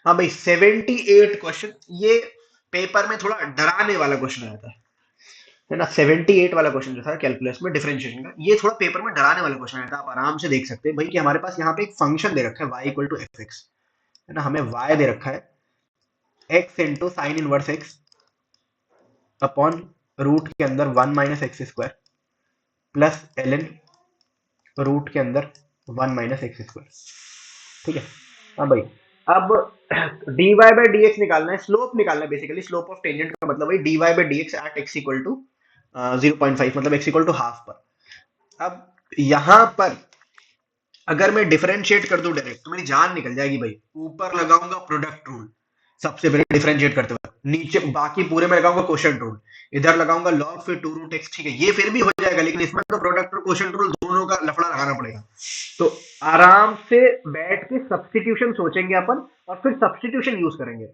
हाँ भाई 78 क्वेश्चन, ये पेपर में थोड़ा डराने वाला क्वेश्चन आया था, है ना। 78 वाला क्वेश्चन जो था कैलकुलस में डिफरेंशिएशन का, ये थोड़ा पेपर में डराने वाला क्वेश्चन आया था। आप आराम से देख सकते हैं भाई कि हमारे पास यहाँ पे एक फंक्शन दे रखा है y equal to f x, है ना। हमें y दे रखा है x into sine inverse x upon root के अंदर 1 - x² प्लस ln रूट के अंदर 1 - x²। ठीक है। हाँ भाई, अब dy बाई डी एक्स निकालना है, स्लोप निकालना है बेसिकली। स्लोप ऑफ टेंजेंट का मतलब वही dy by d x at x equal to 0.5, मतलब x इक्वल टू हाफ पर। अब यहां पर अगर मैं डिफरेंशिएट कर दूं डायरेक्ट तो मेरी जान निकल जाएगी भाई। ऊपर लगाऊंगा प्रोडक्ट रूल सबसे पहले डिफरेंशिएट करते वक्त, नीचे बाकी पूरे में लगाऊंगा क्वोशंट रूल, इधर लगाऊंगा लॉग फिर 2 रूट एक्स। ठीक है, ये फिर भी हो जाएगा, लेकिन इसमें तो प्रोडक्ट और क्वोशंट रूल दोनों का लफड़ा लगाना पड़ेगा। तो आराम से बैठ के सब्स्टिट्यूशन सोचेंगे अपन, और फिर सब्स्टिट्यूशन यूज करेंगे।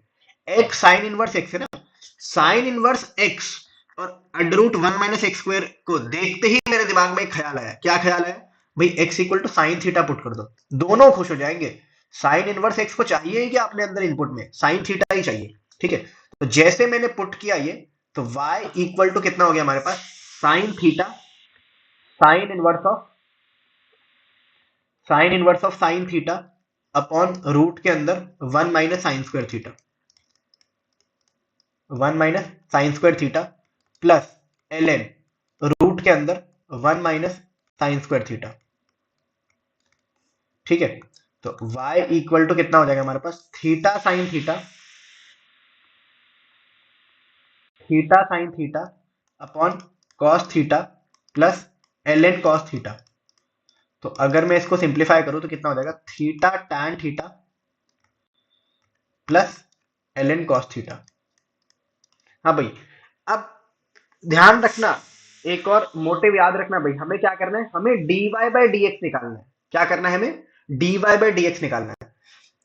एक्स साइन इनवर्स एक्स है ना, साइन इनवर्स एक्स और अंडर रूट 1 - x² को देखते ही मेरे दिमाग में एक ख्याल आया। क्या ख्याल आया भाई? X equal to sine theta put कर दो, दोनों खुश हो जाएंगे। साइन इनवर्स एक्स को चाहिए ही क्या आपने अंदर इनपुट में? साइन थीटा ही चाहिए। ठीक है, तो जैसे मैंने पुट किया ये, तो y इक्वल टू कितना हो गया हमारे पास? Sine theta, sine inverse of sine theta upon root के अंदर 1 - sin² theta, 1 - sin² theta plus ln root के अंदर 1 - sin²थीटा। ठीक है, तो y इक्वल टू कितना हो जाएगा हमारे पास? Theta sine theta, theta sine theta upon cos theta plus ln cos theta. तो अगर मैं इसको सिंप्लीफाई करूं तो कितना हो जाएगा? Theta tan theta plus ln cos theta. हाँ भाई, अब ध्यान रखना, एक और मोटिव याद रखना भाई। हमें क्या करना है? हमें dy बाई डी एक्स निकालना है। क्या करना है हमें? dy बाई डी एक्स निकालना है।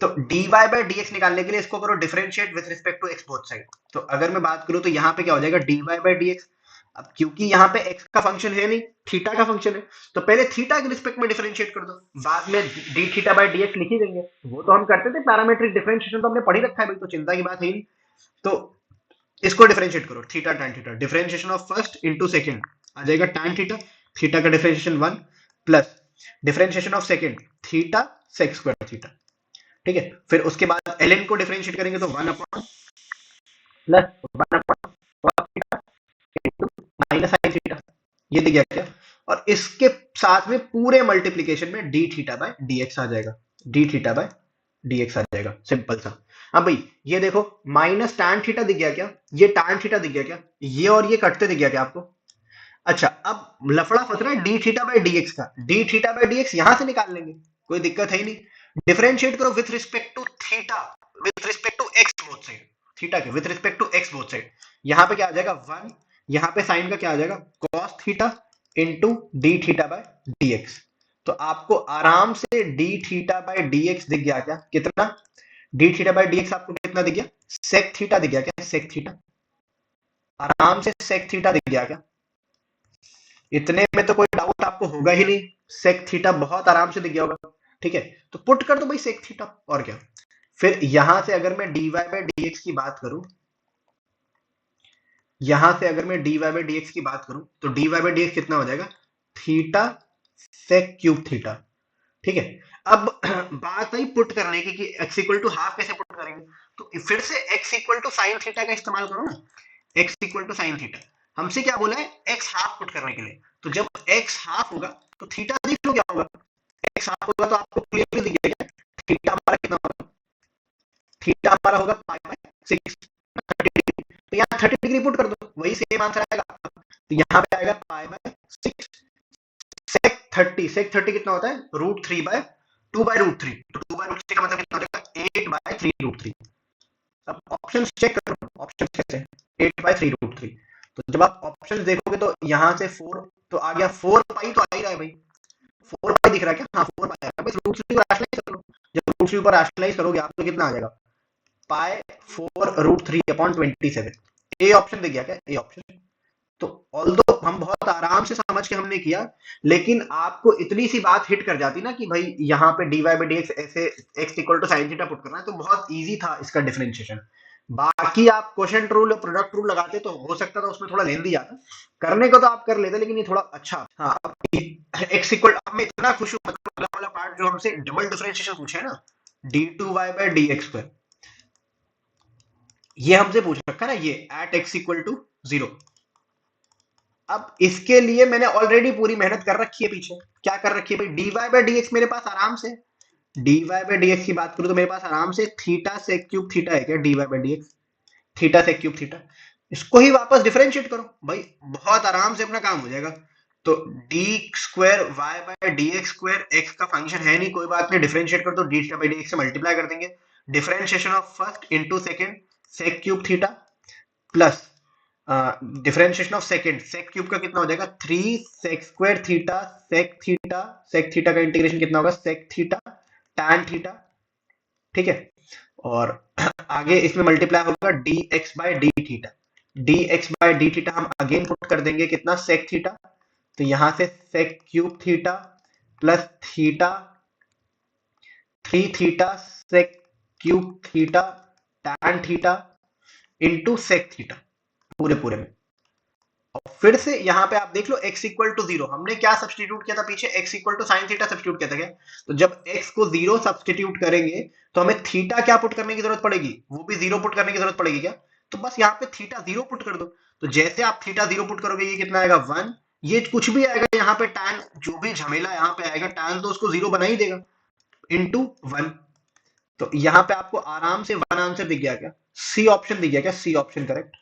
तो dy बाई डी एक्स निकालने के लिए इसको करो differentiate with respect to x both side. तो अगर मैं बात करूं तो यहाँ पे क्या हो जाएगा? dy by d x. अब क्योंकि यहाँ पे x का फंक्शन है नहीं, थीटा का फंक्शन है, तो पहले थीटा के रिस्पेक्ट में डिफरेंशिएट कर दो, बाद में d theta by d x लिख ही देंगे। वो तो हम करते थे, पैरामीट्रिक डिफरेंशिएशन तो हमने पढ़ ही रखा है भाई, तो चिंता की बात है ही नहीं। तो इसको डिफरेंशिएट करो, theta tan theta, differentiation of first into second आ जाएगा टैन थीटा, थीटा का differentiation 1 plus differentiation of second theta sec² theta. ठीक है, फिर उसके बाद ln को डिफरेंशिएट करेंगे तो 1 upon plus 1 upon cos theta into minus sin theta. ये दिख गया क्या? और इसके साथ में पूरे मल्टीप्लिकेशन में d theta by d x आ जाएगा, d theta by d x आ जाएगा, सिंपल सा। हाँ भाई, ये देखो माइनस टैन थीटा दिख गया क्या? ये टैन थीटा दिख गया क्या? ये और ये कटते दिख गया क्या आपको? अच्छा, अब लफड़ा फंस रहा है d theta by d x का। D theta by d x यहां से निकाल लेंगे, कोई दिक्कत है ही नहीं। डिफरेंशिएट करो with respect to theta, with respect to x both side, theta के with respect to x both side. यहां पे क्या आ जाएगा? 1, यहां पे साइन का क्या आ जाएगा? Cos theta into D theta by d x. तो आपको आराम से D theta by d x दिख गया क्या? कितना? D theta by d x आपको कितना दिख गया? सेक थीटा दिख गया क्या? सेक थीटा, आराम से सेक थीटा दिख गया क्या? इतने में तो कोई डाउट आपको होगा ही नहीं, सेक थीटा बहुत आराम से दिख गया होगा। ठीक है, तो पुट कर दो भाई सेक थीटा, और क्या। फिर यहां से अगर मैं dy बाई डी एक्स की बात करूं, यहां से अगर मैं dy बाई डी एक्स की बात करूं तो dy बाई डी एक्स कितना हो जाएगा? Theta sec cube theta. ठीक है, अब बात आई पुट करने की कि x इक्वल टू हाफ कैसे पुट करेंगे। तो फिर से x equal to sine theta का इस्तेमाल करो ना, x equal to sine theta. हमसे क्या बोला है? x हाफ पुट करने के लिए। तो जब x हाफ होगा तो थीटा देख लो क्या होगा। x हाफ होगा तो आपको क्लियरली दिख जाएगा थीटा हमारा कितना होगा। थीटा हमारा होगा पाई बाय 6, 30 डिग्री। तो यहाँ 30 डिग्री पुट कर दो, वही सेम आंसर आएगा आपका। तो यहाँ पे आएगा पाई बाय 6 सेक 30। सेक 30 कितना होता है? √3 बाय 2 बाय √3। तो 2 बाय √3 का मतलब कितना हो जाएगा? 8 बाय 3 √3। अब ऑप्शन चेक करो, ऑप्शन कैसे? 8 बाय 3 √3। तो जब आप ऑप्शन देखोगे तो यहां से 4 तो आ गया, 4 पाई तो आ ही रहा है भाई। 4 पाई दिख रहा है क्या? हाँ 4 पाई आ रहा है भाई। √3 को रैशनलाइज करो, जब √3 को रैशनलाइज करोगे आप तो कितना आ जाएगा? पाई 4 √3 अपॉन 27। ए ऑप्शन दिख गया क्या? A option. तो ऑल्दो हम बहुत आराम से समझ के हमने किया, लेकिन आपको इतनी सी बात हिट कर जाती ना कि भाई यहाँ पे dy by dx ऐसे x equal to sine theta put करना है, तो बहुत इजी था इसका डिफरेंशिएशन। बाकी आप क्वोशंट रूल और प्रोडक्ट रूल लगाते तो हो सकता था उसमें थोड़ा लेंदी आता, करने को तो आप कर लेते, लेकिन ये थोड़ा अच्छा। हाँ, अब x इक्वल, अब मैं इतना खुश हूँ, मतलब अगला वाला पार्ट जो हमसे डबल डिफरेंशिएशन पूछे है ना, d2y by dx स्क्वायर, ये हमसे पूछ रखा है ना, ये एट x इक्वल टू 0। अब इसके लिए मैंने ऑलरेडी पूरी मेहनत कर रखी है पीछे। क्या कर रखी है भाई, dy by dx मेरे पास आराम से, dy by dx की बात करूं तो मेरे पास आराम से थीटा सेक क्यूब थीटा है क्या, dy by dx theta sec cube theta, इसको ही वापस डिफरेंशिएट करो भाई, बहुत आराम से अपना काम हो जाएगा। तो d square y by d x square, x का फंक्शन है नहीं, कोई बात नहीं, डिफरेंशिएट कर दो, d theta by d x से मल्टीप्लाई कर देंगे, differentiation of first into second sec cube theta plus differentiation of second sec cube का कितना हो जाएगा, 3 sec square theta sec theta का इंटीग्रेशन कितना होगा, सेक थीटा टैन थीटा, ठीक है। और आगे इसमें मल्टीप्लाई होगा d x by d theta, d x by d theta हम अगेन पुट कर देंगे कितना, सेक थीटा, तो यहां से sec cube theta plus theta 3 theta sec cube theta tan theta into sec theta, पूरे पूरे में। और फिर से यहां पे आप देख लो x इक्वल टू 0, हमने क्या सब्सटीट्यूट किया था पीछे, x equal to sine theta substitute किया था क्या, तो जब x को 0 सब्सटीट्यूट करेंगे तो हमें थीटा क्या पुट करने की जरूरत पड़ेगी, वो भी 0 पुट करने की जरूरत पड़ेगी क्या, तो बस यहाँ पे थीटा 0 पुट कर दो। तो जैसे आप थीटा 0 पुट करोगे ये कितना आएगा 1, ये कुछ भी आएगा यहाँ पे टैन, जो भी झमेला यहाँ पे आएगा टैन तो उसको 0 बना ही देगा, इंटू 1। तो यहाँ पे आपको आराम से 1 आंसर दिख गया क्या, सी ऑप्शन दिख गया क्या, सी ऑप्शन करेक्ट,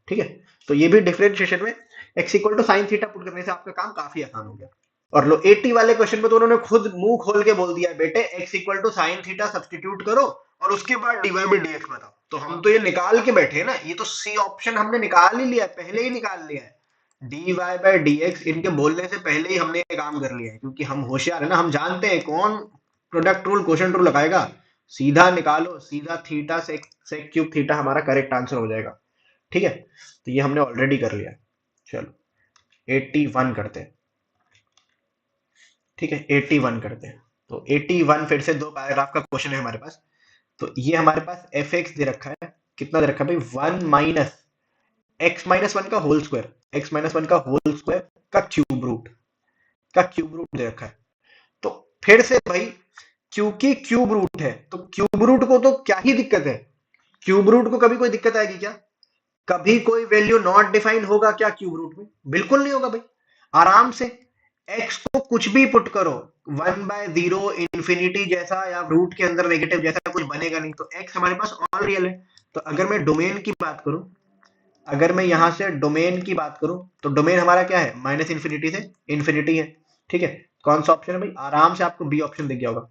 ठीक है। तो ये भी डिफरेंशिएशन में x equal to sine theta put करने से आपका काम काफी आसान हो गया। और लो 80 वाले क्वेश्चन में तो उन्होंने खुद मुंह खोल के बोल दिया है, बेटे x equal to sine theta substitute करो और उसके बाद dy बाई dx बताओ। तो हम तो ये निकाल के बैठे हैं ना, ये तो सी ऑप्शन हमने निकाल ही लिया है, पहले ही निकाल लिया है, dy बाई dx इनके बोलने से पहले ही हमने ये काम कर लिया है, क्योंकि हम होशियार है ना, हम जानते हैं कौन प्रोडक्ट रूल क्वेश्चन रूल लगाएगा, सीधा निकालो, सीधा थीटा सेक क्यूब थीटा हमारा करेक्ट आंसर हो जाएगा, ठीक है। तो ये हमने ऑलरेडी कर लिया, चलो 81 करते हैं, ठीक है 81 करते हैं। तो 81 फिर से 2 पैराग्राफ का क्वेश्चन है हमारे पास। तो ये हमारे पास एफ एक्स दे रखा है, कितना दे रखा है भाई, 1 माइनस एक्स माइनस वन का whole square, x minus one का होल स्क्वायर का क्यूब रूट दे रखा है। तो फिर से भाई क्योंकि क्यूब रूट है तो क्यूब रूट को तो क्या ही दिक्कत है, क्यूब रूट को कभी कोई दिक्कत आएगी क्या, कभी कोई वैल्यू नॉट डिफाइन होगा क्या क्यूब रूट में, बिल्कुल नहीं होगा भाई। आराम से x को कुछ भी पुट करो, 1/0 इंफिनिटी जैसा या रूट के अंदर नेगेटिव जैसा कुछ बनेगा नहीं, तो x हमारे पास ऑल रियल है। तो अगर मैं डोमेन की बात करूं, अगर मैं यहां से डोमेन की बात करूं तो डोमेन हमारा क्या है, माइनस इंफिनिटी से इंफिनिटी है, ठीक है। कौन सा ऑप्शन है भाई, आराम से आपको बी ऑप्शन दिख गया होगा,